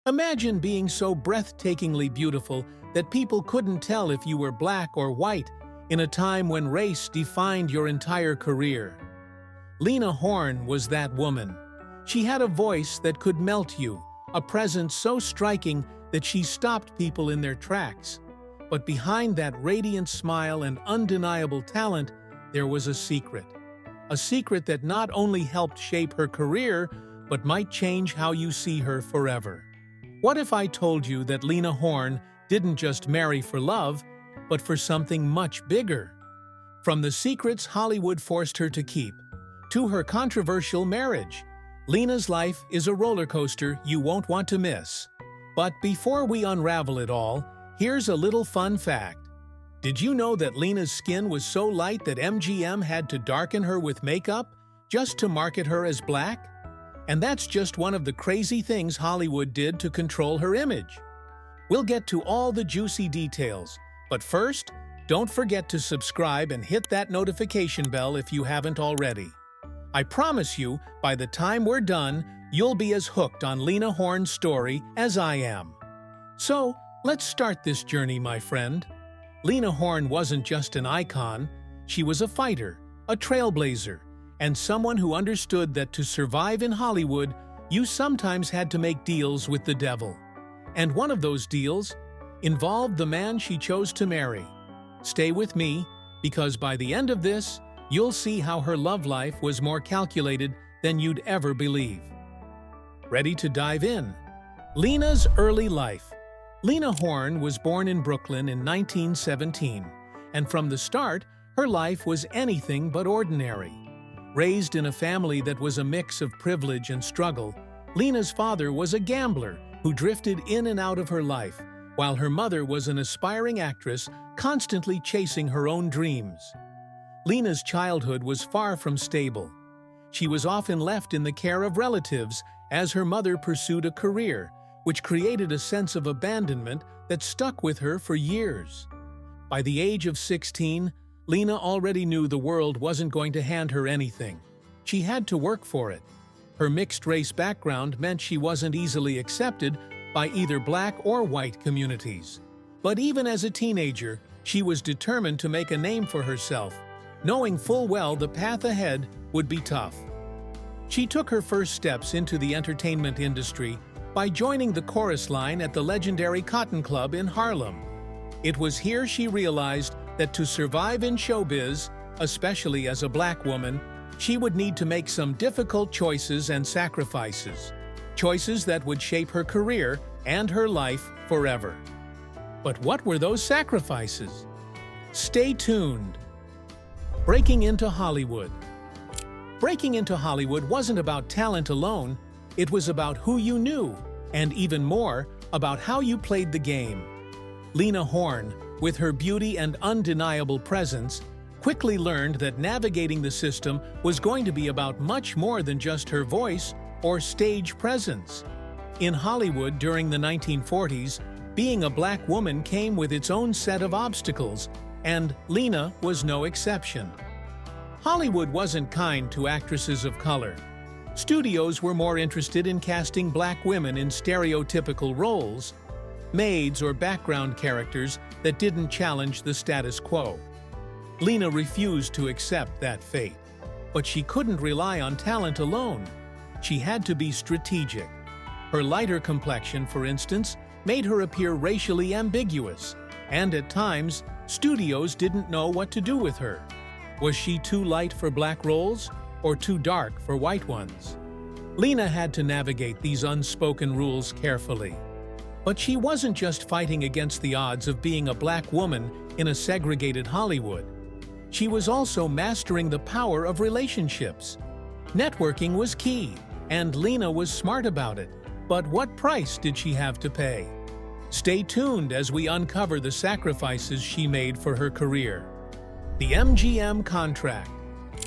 Imagine being so breathtakingly beautiful that people couldn't tell if you were black or white in a time when race defined your entire career. Lena Horne was that woman. She had a voice that could melt you, a presence so striking that she stopped people in their tracks. But behind that radiant smile and undeniable talent, there was a secret. A secret that not only helped shape her career, but might change how you see her forever. What if I told you that Lena Horne didn't just marry for love, but for something much bigger? From the secrets Hollywood forced her to keep, to her controversial marriage, Lena's life is a roller coaster you won't want to miss. But before we unravel it all, here's a little fun fact. Did you know that Lena's skin was so light that MGM had to darken her with makeup just to market her as black? And that's just one of the crazy things Hollywood did to control her image. We'll get to all the juicy details, but first, don't forget to subscribe and hit that notification bell if you haven't already. I promise you, by the time we're done, you'll be as hooked on Lena Horne's story as I am. So, let's start this journey, my friend. Lena Horne wasn't just an icon, she was a fighter, a trailblazer, and someone who understood that to survive in Hollywood, you sometimes had to make deals with the devil. And one of those deals involved the man she chose to marry. Stay with me, because by the end of this, you'll see how her love life was more calculated than you'd ever believe. Ready to dive in? Lena's early life. Lena Horne was born in Brooklyn in 1917, and from the start, her life was anything but ordinary. Raised in a family that was a mix of privilege and struggle, Lena's father was a gambler who drifted in and out of her life, while her mother was an aspiring actress constantly chasing her own dreams. Lena's childhood was far from stable. She was often left in the care of relatives as her mother pursued a career, which created a sense of abandonment that stuck with her for years. By the age of 16, Lena already knew the world wasn't going to hand her anything. She had to work for it. Her mixed-race background meant she wasn't easily accepted by either black or white communities. But even as a teenager, she was determined to make a name for herself, knowing full well the path ahead would be tough. She took her first steps into the entertainment industry by joining the chorus line at the legendary Cotton Club in Harlem. It was here she realized that to survive in showbiz, especially as a black woman, she would need to make some difficult choices and sacrifices. Choices that would shape her career and her life forever. But what were those sacrifices? Stay tuned. Breaking into Hollywood. Breaking into Hollywood wasn't about talent alone, it was about who you knew, and even more, about how you played the game. Lena Horne, with her beauty and undeniable presence, quickly learned that navigating the system was going to be about much more than just her voice or stage presence. In Hollywood during the 1940s, being a black woman came with its own set of obstacles, and Lena was no exception. Hollywood wasn't kind to actresses of color. Studios were more interested in casting black women in stereotypical roles, maids or background characters that didn't challenge the status quo. Lena refused to accept that fate, but she couldn't rely on talent alone. She had to be strategic. Her lighter complexion, for instance, made her appear racially ambiguous, and at times, studios didn't know what to do with her. Was she too light for black roles, or too dark for white ones? Lena had to navigate these unspoken rules carefully. But she wasn't just fighting against the odds of being a black woman in a segregated Hollywood. She was also mastering the power of relationships. Networking was key, and Lena was smart about it. But what price did she have to pay? Stay tuned as we uncover the sacrifices she made for her career. The MGM contract.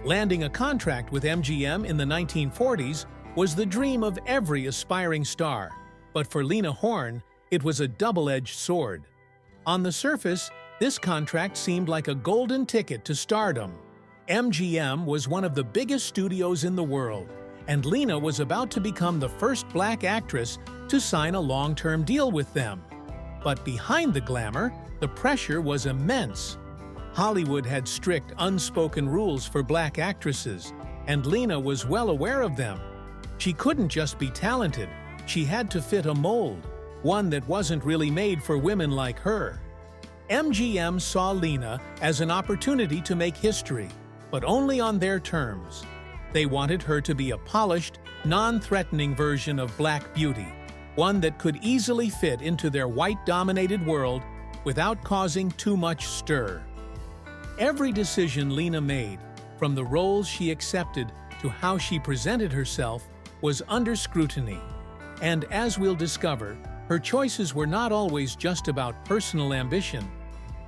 Landing a contract with MGM in the 1940s was the dream of every aspiring star, but for Lena Horne, it was a double-edged sword. On the surface, this contract seemed like a golden ticket to stardom. MGM was one of the biggest studios in the world, and Lena was about to become the first black actress to sign a long-term deal with them. But behind the glamour, the pressure was immense. Hollywood had strict, unspoken rules for black actresses, and Lena was well aware of them. She couldn't just be talented, she had to fit a mold, one that wasn't really made for women like her. MGM saw Lena as an opportunity to make history, but only on their terms. They wanted her to be a polished, non-threatening version of Black Beauty, one that could easily fit into their white-dominated world without causing too much stir. Every decision Lena made, from the roles she accepted to how she presented herself, was under scrutiny. And as we'll discover, her choices were not always just about personal ambition.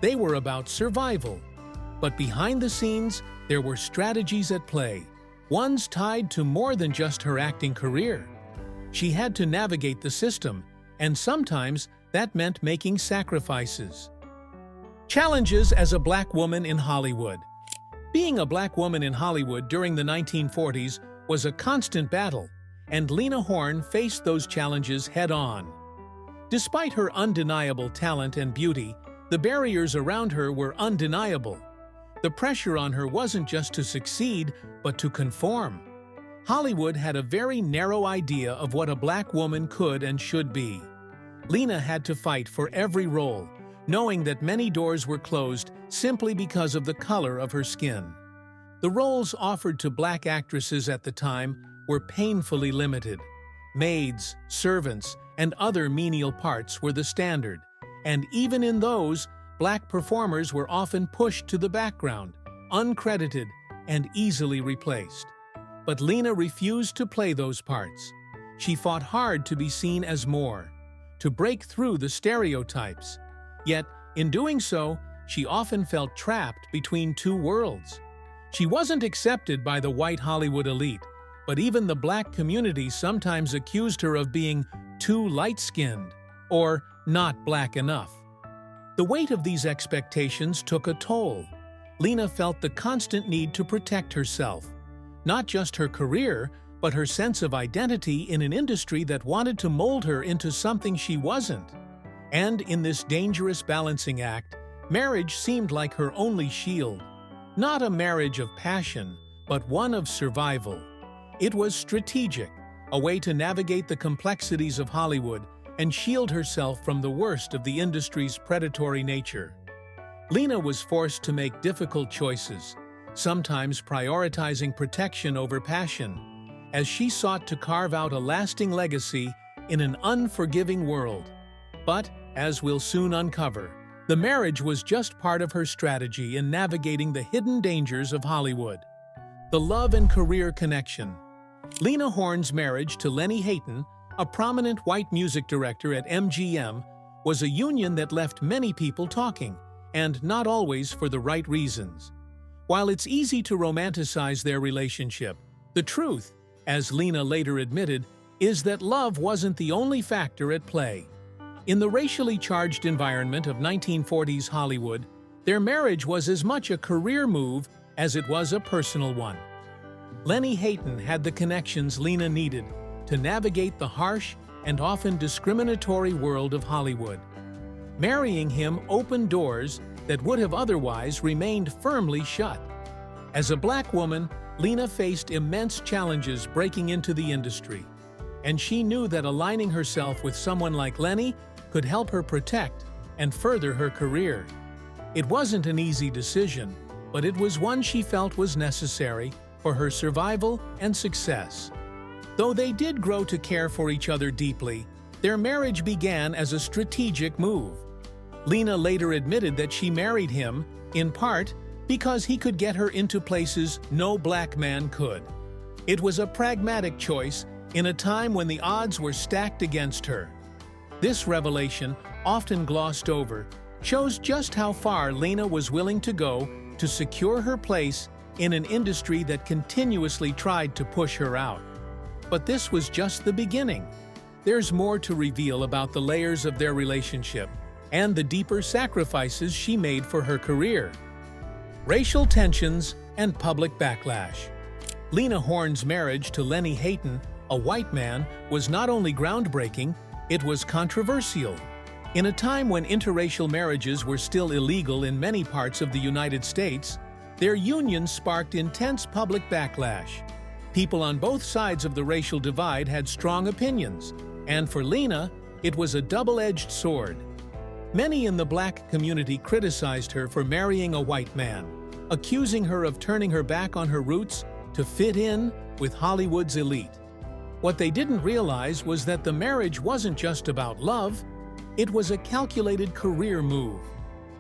They were about survival. But behind the scenes, there were strategies at play, ones tied to more than just her acting career. She had to navigate the system, and sometimes that meant making sacrifices. Challenges as a black woman in Hollywood. Being a black woman in Hollywood during the 1940s was a constant battle, and Lena Horne faced those challenges head-on. Despite her undeniable talent and beauty, the barriers around her were undeniable. The pressure on her wasn't just to succeed, but to conform. Hollywood had a very narrow idea of what a black woman could and should be. Lena had to fight for every role, knowing that many doors were closed simply because of the color of her skin. The roles offered to black actresses at the time were painfully limited. Maids, servants, and other menial parts were the standard, and even in those, black performers were often pushed to the background, uncredited, and easily replaced. But Lena refused to play those parts. She fought hard to be seen as more, to break through the stereotypes. Yet, in doing so, she often felt trapped between two worlds. She wasn't accepted by the white Hollywood elite, but even the black community sometimes accused her of being too light-skinned or not black enough. The weight of these expectations took a toll. Lena felt the constant need to protect herself, not just her career, but her sense of identity in an industry that wanted to mold her into something she wasn't. And in this dangerous balancing act, marriage seemed like her only shield. Not a marriage of passion, but one of survival. It was strategic, a way to navigate the complexities of Hollywood and shield herself from the worst of the industry's predatory nature. Lena was forced to make difficult choices, sometimes prioritizing protection over passion, as she sought to carve out a lasting legacy in an unforgiving world. But, as we'll soon uncover, the marriage was just part of her strategy in navigating the hidden dangers of Hollywood. The love and career connection. Lena Horne's marriage to Lenny Hayton, a prominent white music director at MGM, was a union that left many people talking, and not always for the right reasons. While it's easy to romanticize their relationship, the truth, as Lena later admitted, is that love wasn't the only factor at play. In the racially charged environment of 1940s Hollywood, their marriage was as much a career move as it was a personal one. Lenny Hayton had the connections Lena needed to navigate the harsh and often discriminatory world of Hollywood. Marrying him opened doors that would have otherwise remained firmly shut. As a black woman, Lena faced immense challenges breaking into the industry, and she knew that aligning herself with someone like Lenny could help her protect and further her career. It wasn't an easy decision, but it was one she felt was necessary for her survival and success. Though they did grow to care for each other deeply, their marriage began as a strategic move. Lena later admitted that she married him, in part, because he could get her into places no black man could. It was a pragmatic choice in a time when the odds were stacked against her. This revelation, often glossed over, shows just how far Lena was willing to go to secure her place in an industry that continuously tried to push her out. But this was just the beginning. There's more to reveal about the layers of their relationship and the deeper sacrifices she made for her career. Racial tensions and public backlash. Lena Horne's marriage to Lenny Hayton, a white man, was not only groundbreaking, it was controversial. In a time when interracial marriages were still illegal in many parts of the United States, their union sparked intense public backlash. People on both sides of the racial divide had strong opinions, and for Lena, it was a double-edged sword. Many in the black community criticized her for marrying a white man, accusing her of turning her back on her roots to fit in with Hollywood's elite. What they didn't realize was that the marriage wasn't just about love, it was a calculated career move.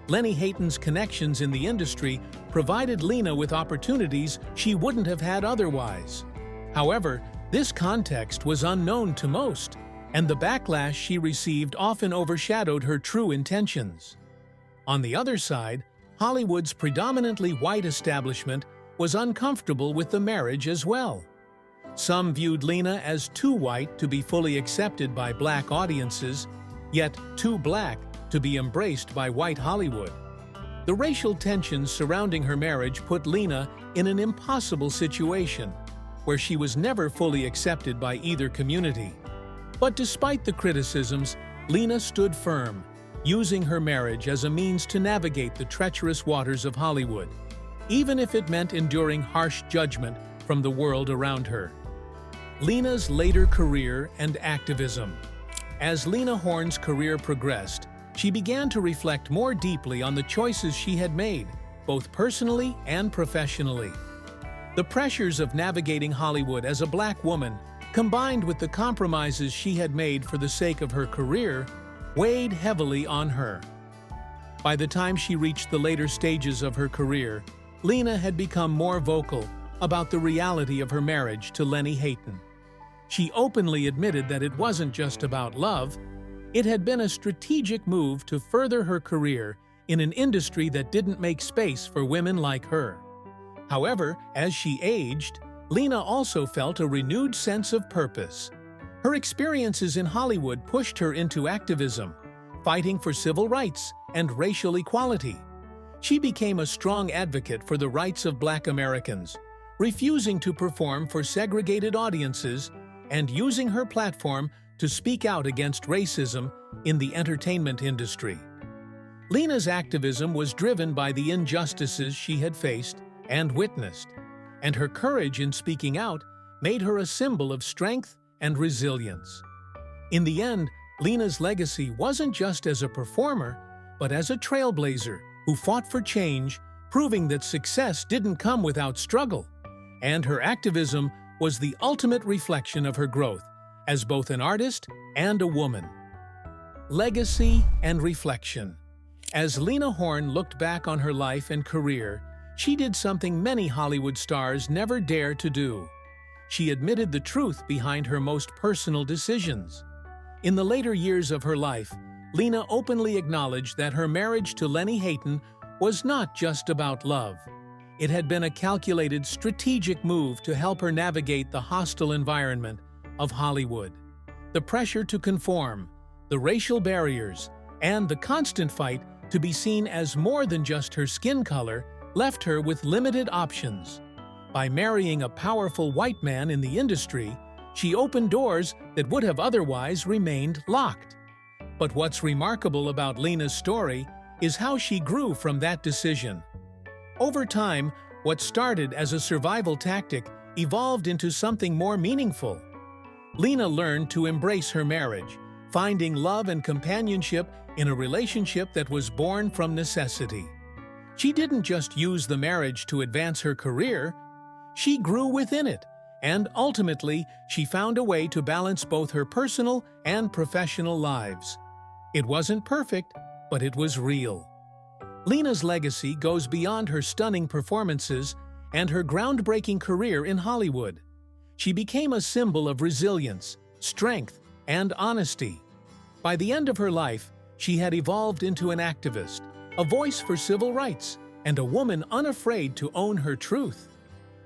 Lenny Hayton's connections in the industry provided Lena with opportunities she wouldn't have had otherwise. However, this context was unknown to most, and the backlash she received often overshadowed her true intentions. On the other side, Hollywood's predominantly white establishment was uncomfortable with the marriage as well. Some viewed Lena as too white to be fully accepted by black audiences, yet too black to be embraced by white Hollywood. The racial tensions surrounding her marriage put Lena in an impossible situation, where she was never fully accepted by either community. But despite the criticisms, Lena stood firm, using her marriage as a means to navigate the treacherous waters of Hollywood, even if it meant enduring harsh judgment from the world around her. Lena's later career and activism. As Lena Horne's career progressed, she began to reflect more deeply on the choices she had made, both personally and professionally. The pressures of navigating Hollywood as a black woman, combined with the compromises she had made for the sake of her career, weighed heavily on her. By the time she reached the later stages of her career, Lena had become more vocal about the reality of her marriage to Lenny Hayton. She openly admitted that it wasn't just about love, it had been a strategic move to further her career in an industry that didn't make space for women like her. However, as she aged, Lena also felt a renewed sense of purpose. Her experiences in Hollywood pushed her into activism, fighting for civil rights and racial equality. She became a strong advocate for the rights of Black Americans, refusing to perform for segregated audiences and using her platform to speak out against racism in the entertainment industry. Lena's activism was driven by the injustices she had faced and witnessed, and her courage in speaking out made her a symbol of strength and resilience. In the end, Lena's legacy wasn't just as a performer, but as a trailblazer who fought for change, proving that success didn't come without struggle. And her activism was the ultimate reflection of her growth as both an artist and a woman. Legacy and reflection. As Lena Horne looked back on her life and career, she did something many Hollywood stars never dare to do. She admitted the truth behind her most personal decisions. In the later years of her life, Lena openly acknowledged that her marriage to Lenny Hayton was not just about love. It had been a calculated, strategic move to help her navigate the hostile environment of Hollywood. The pressure to conform, the racial barriers, and the constant fight to be seen as more than just her skin color left her with limited options. By marrying a powerful white man in the industry, she opened doors that would have otherwise remained locked. But what's remarkable about Lena's story is how she grew from that decision. Over time, what started as a survival tactic evolved into something more meaningful. Lena learned to embrace her marriage, finding love and companionship in a relationship that was born from necessity. She didn't just use the marriage to advance her career, she grew within it, and ultimately, she found a way to balance both her personal and professional lives. It wasn't perfect, but it was real. Lena's legacy goes beyond her stunning performances and her groundbreaking career in Hollywood. She became a symbol of resilience, strength, and honesty. By the end of her life, she had evolved into an activist, a voice for civil rights, and a woman unafraid to own her truth.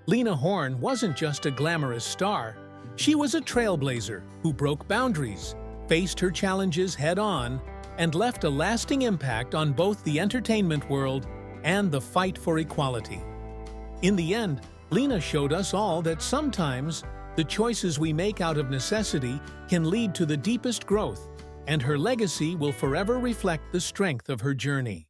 Lena Horne wasn't just a glamorous star, she was a trailblazer who broke boundaries, faced her challenges head-on, and left a lasting impact on both the entertainment world and the fight for equality. In the end, Lena showed us all that sometimes the choices we make out of necessity can lead to the deepest growth, and her legacy will forever reflect the strength of her journey.